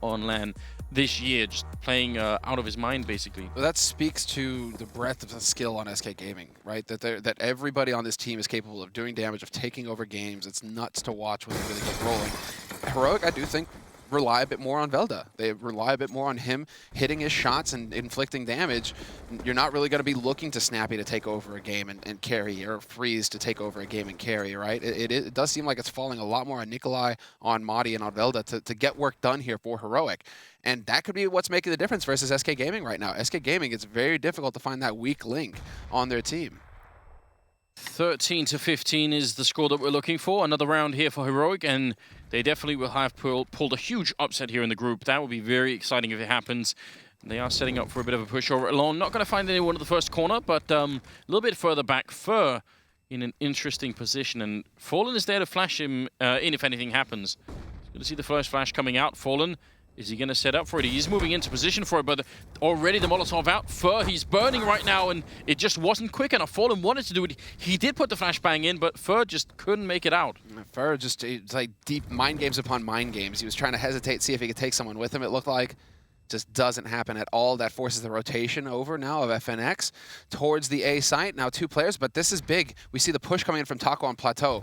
on LAN this year, just playing out of his mind, basically. Well, that speaks to the breadth of the skill on SK Gaming, right? That everybody on this team is capable of doing damage, of taking over games. It's nuts to watch when they really get rolling. Heroic, I do think, rely a bit more on Velda. They rely a bit more on him hitting his shots and inflicting damage. You're not really going to be looking to Snappy to take over a game and carry, or Freeze to take over a game and carry, right? It does seem like it's falling a lot more on Nikolai, on Madi, and on Velda to get work done here for Heroic. And that could be what's making the difference versus SK Gaming right now. SK Gaming, it's very difficult to find that weak link on their team. 13-15 is the score that we're looking for. Another round here for Heroic, and they definitely will have pulled a huge upset here in the group. That would be very exciting if it happens. They are setting up for a bit of a push over alone. Not going to find anyone at the first corner, but a little bit further back. Fur in an interesting position, and Fallen is there to flash him in if anything happens. Going to see the first flash coming out. Fallen, is he going to set up for it? He's moving into position for it, but already the Molotov out. Fur, he's burning right now, and it just wasn't quick enough. Fallen wanted to do it. He did put the flashbang in, but Fur just couldn't make it out. Fur just, it's like deep mind games upon mind games. He was trying to hesitate, see if he could take someone with him, it looked like. Just doesn't happen at all. That forces the rotation over now of FNX towards the A site. Now 2 players, but this is big. We see the push coming in from Taco on Plateau.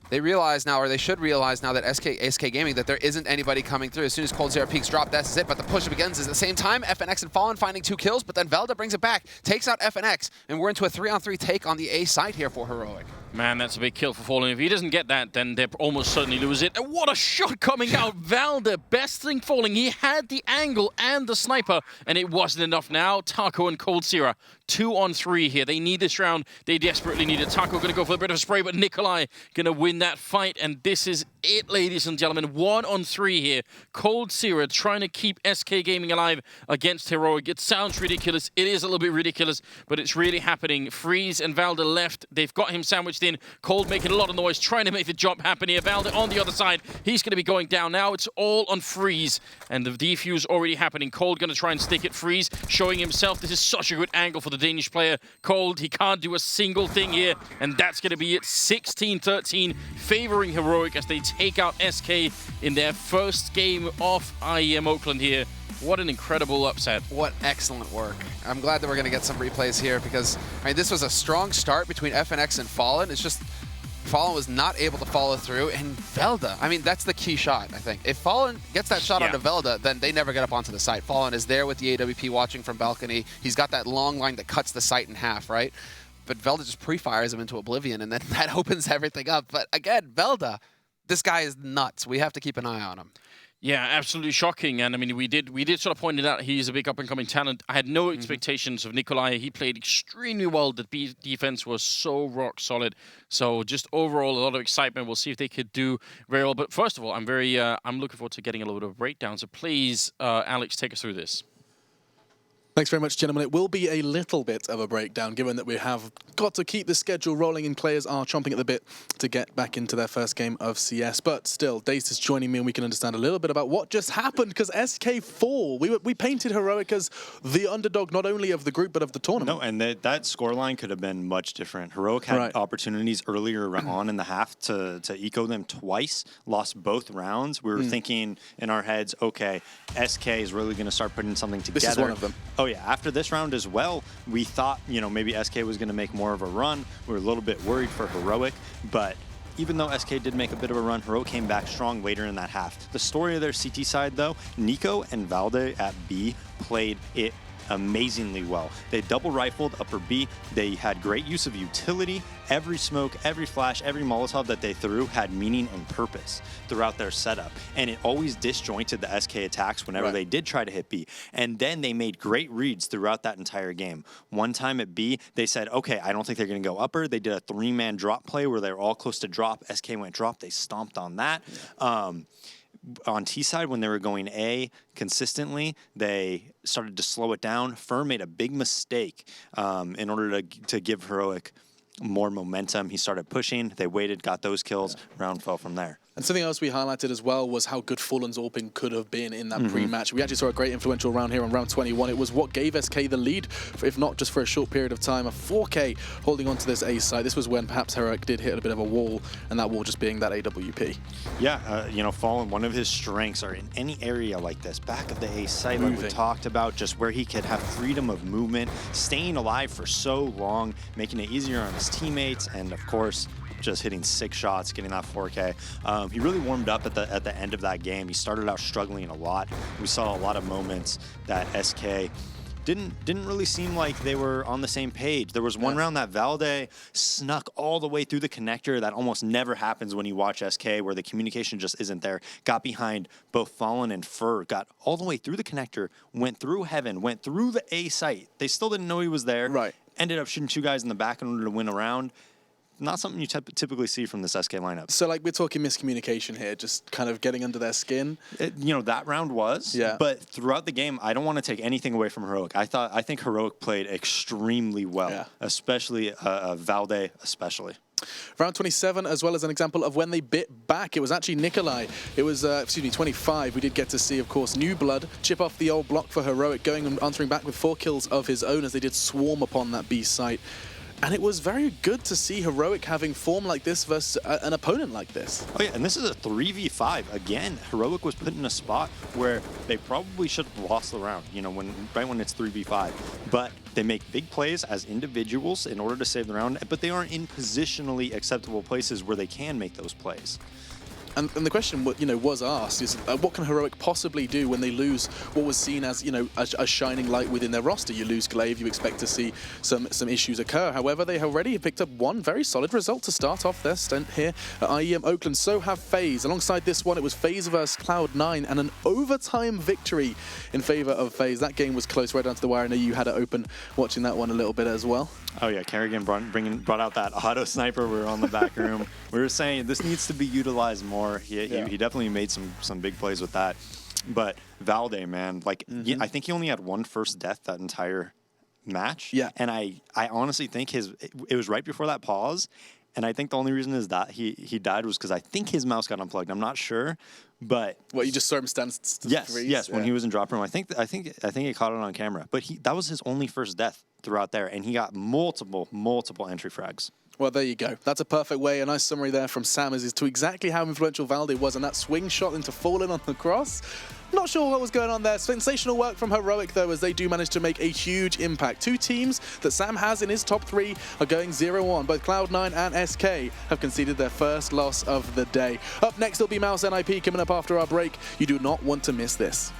They realize now, or they should realize now, that SK Gaming, that there isn't anybody coming through. As soon as Cold Zero Peaks drop, that's it. But the push begins at the same time. FNX and Fallen finding 2 kills, but then Velda brings it back, takes out FNX, and we're into a 3-on-3 take on the A site here for Heroic. Man, that's a big kill for Fallen. If he doesn't get that, then they almost certainly lose it. And what a shot coming out. Velda, best thing falling. He had the angle and the sniper, and it wasn't enough now. Taco and Cold Sierra, 2-on-3 here. They need this round. They desperately need it. Taco going to go for a bit of a spray, but Nikolai going to win that fight. And this is it, ladies and gentlemen. 1-on-3 here. Cold Sierra trying to keep SK Gaming alive against Heroic. It sounds ridiculous. It is a little bit ridiculous, but it's really happening. Freeze and Valda left. They've got him sandwiched in. Cold making a lot of noise, trying to make the jump happen here. Valda on the other side. He's going to be going down now. It's all on Freeze, and the defuse already happening. Cold going to try and stick it. Freeze showing himself. This is such a good angle for the Danish player. Cold, he can't do a single thing here, and that's going to be it. 16-13, favoring Heroic as they take out SK in their first game of IEM Oakland here. What an incredible upset. What excellent work. I'm glad that we're going to get some replays here because, I mean, this was a strong start between FNX and Fallen. It's just Fallen was not able to follow through, and Velda, I mean, that's the key shot, I think. If Fallen gets that shot onto Velda, then they never get up onto the site. Fallen is there with the AWP watching from balcony. He's got that long line that cuts the site in half, right? But Velda just pre-fires him into oblivion, and then that opens everything up. But again, Velda, this guy is nuts. We have to keep an eye on him. Yeah, absolutely shocking. And I mean, we did sort of point it out. He's a big up-and-coming talent. I had no expectations of Nikolai. He played extremely well. The defense was so rock solid. So just overall, a lot of excitement. We'll see if they could do very well. But first of all, I'm looking forward to getting a little bit of breakdown. So please, Alex, take us through this. Thanks very much, gentlemen. It will be a little bit of a breakdown, given that we have got to keep the schedule rolling and players are chomping at the bit to get back into their first game of CS. But still, Dace is joining me and we can understand a little bit about what just happened, because SK4, we painted Heroic as the underdog not only of the group but of the tournament. No, and that scoreline could have been much different. Heroic had opportunities earlier on in the half to eco them twice, lost both rounds. We were thinking in our heads, okay, SK is really going to start putting something together. This is one of them. Oh, yeah. After this round as well, we thought, maybe SK was going to make more of a run. We were a little bit worried for Heroic, but even though SK did make a bit of a run, Heroic came back strong later in that half. The story of their CT side, though, Nico and Valde at B played it amazingly well. They double rifled upper B. They had great use of utility. Every smoke, every flash, every Molotov that they threw had meaning and purpose throughout their setup. And it always disjointed the SK attacks whenever they did try to hit B. And then they made great reads throughout that entire game. One time at B, they said, okay, I don't think they're going to go upper. They did a 3-man drop play where they were all close to drop. SK went drop. They stomped on that. On T side, when they were going A consistently, they started to slow it down. Fur made a big mistake in order to give Heroic more momentum. He started pushing. They waited, got those kills. Round fell from there. And something else we highlighted as well was how good Fallen's AWPing could have been in that pre-match. We actually saw a great influential round here on round 21. It was what gave SK the lead, if not just for a short period of time. A 4K holding on to this A site. This was when perhaps Heroic did hit a bit of a wall, and that wall just being that AWP. Yeah, you know, Fallen, one of his strengths are in any area like this, back of the A site, like we talked about, just where he could have freedom of movement, staying alive for so long, making it easier on his teammates, and of course, just hitting 6 shots, getting that 4K. He really warmed up at the end of that game. He started out struggling a lot. We saw a lot of moments that SK didn't really seem like they were on the same page. There was one round that Valde snuck all the way through the connector. That almost never happens when you watch SK, where the communication just isn't there. Got behind both Fallen and Fur, got all the way through the connector, went through Heaven, went through the A site. They still didn't know he was there. Right. Ended up shooting 2 guys in the back in order to win a round. Not something you typically see from this SK lineup. So, like, we're talking miscommunication here, just kind of getting under their skin. You know, that round was. Yeah. But throughout the game, I don't want to take anything away from Heroic. I think Heroic played extremely well, especially Valde, especially. Round 27, as well as an example of when they bit back. It was actually Nikolai. It was, 25. We did get to see, of course, New Blood chip off the old block for Heroic, going and answering back with 4 kills of his own as they did swarm upon that B site. And it was very good to see Heroic having form like this versus an opponent like this. Oh yeah, and this is a 3v5. Again, Heroic was put in a spot where they probably should have lost the round, you know, right when it's 3v5. But they make big plays as individuals in order to save the round, but they aren't in positionally acceptable places where they can make those plays. And the question, was asked is, what can Heroic possibly do when they lose what was seen as, a shining light within their roster? You lose Glaive, you expect to see some issues occur. However, they already picked up one very solid result to start off their stint here at IEM Oakland. So have FaZe. Alongside this one, it was FaZe versus Cloud9 and an overtime victory in favor of FaZe. That game was close right down to the wire. I know you had it open watching that one a little bit as well. Oh yeah, Kerrigan brought out that auto sniper. We were on the back room. We were saying this needs to be utilized more. He definitely made some big plays with that. But Valde, man, like I think he only had 1 first death that entire match. Yeah. And I honestly think it was right before that pause. And I think the only reason is that he died was because I think his mouse got unplugged. I'm not sure, but you just saw him stand freeze? Yes, when he was in drop room. I think he caught it on camera. But that was his only first death throughout there, and he got multiple entry frags. Well, there you go. That's a perfect way, a nice summary there from Sam as to exactly how influential Valde was, and that swing shot into Fallen on the cross. Not sure what was going on there. Sensational work from Heroic, though, as they do manage to make a huge impact. 2 teams that Sam has in his top 3 are going 0-1. Both Cloud9 and SK have conceded their first loss of the day. Up next, it'll be Mouse NIP coming up after our break. You do not want to miss this.